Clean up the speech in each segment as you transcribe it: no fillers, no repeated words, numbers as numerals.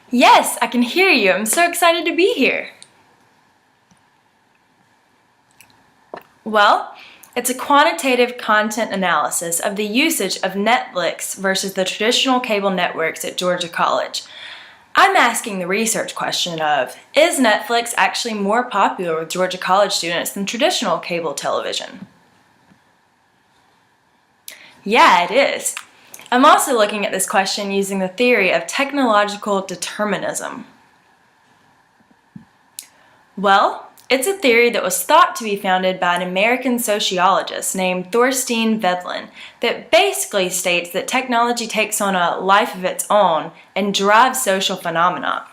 Yes, I can hear you. I'm so excited to be here. Well, it's a quantitative content analysis of the usage of Netflix versus the traditional cable networks at Georgia College. I'm asking the research question of, is Netflix actually more popular with Georgia College students than traditional cable television? Yeah, it is. I'm also looking at this question using the theory of technological determinism. Well, it's a theory that was thought to be founded by an American sociologist named Thorstein Veblen that basically states that technology takes on a life of its own and drives social phenomena.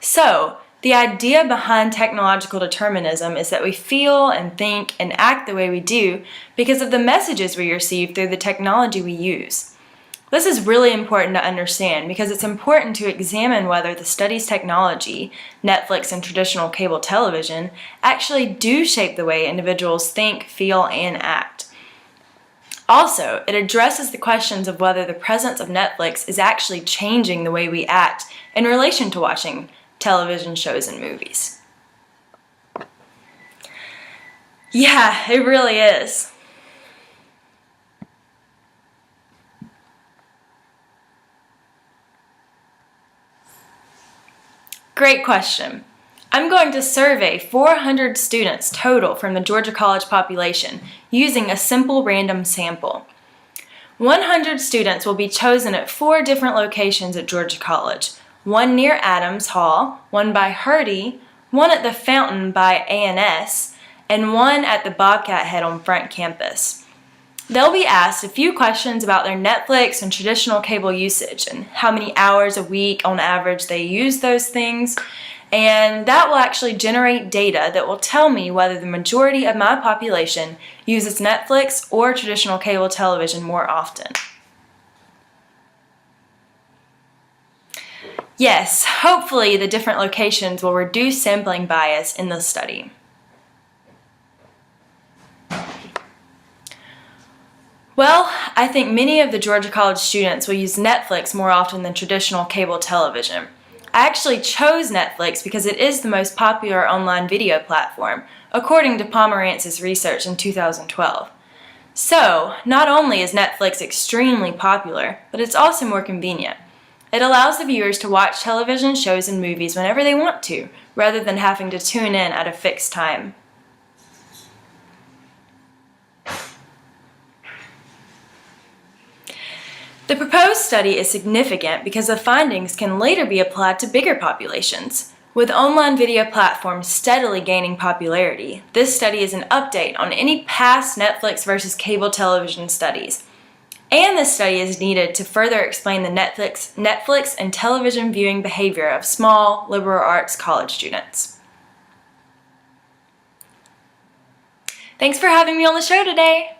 So, the idea behind technological determinism is that we feel and think and act the way we do because of the messages we receive through the technology we use. This is really important to understand because it's important to examine whether the study's technology, Netflix and traditional cable television, actually do shape the way individuals think, feel, and act. Also, it addresses the questions of whether the presence of Netflix is actually changing the way we act in relation to watching television shows and movies. Yeah, it really is. Great question. I'm going to survey 400 students total from the Georgia College population using a simple random sample. 100 students will be chosen at 4 different locations at Georgia College, one near Adams Hall, one by Hertie, one at the Fountain by A&S, and one at the Bobcat Head on Front Campus. They'll be asked a few questions about their Netflix and traditional cable usage and how many hours a week on average they use those things, and that will actually generate data that will tell me whether the majority of my population uses Netflix or traditional cable television more often. Yes, hopefully the different locations will reduce sampling bias in the study. Well, I think many of the Georgia College students will use Netflix more often than traditional cable television. I actually chose Netflix because it is the most popular online video platform, according to Pomerantz's research in 2012. So, not only is Netflix extremely popular, but it's also more convenient. It allows the viewers to watch television shows and movies whenever they want to, rather than having to tune in at a fixed time. The proposed study is significant because the findings can later be applied to bigger populations. With online video platforms steadily gaining popularity, this study is an update on any past Netflix versus cable television studies. And this study is needed to further explain the Netflix and television viewing behavior of small liberal arts college students. Thanks for having me on the show today!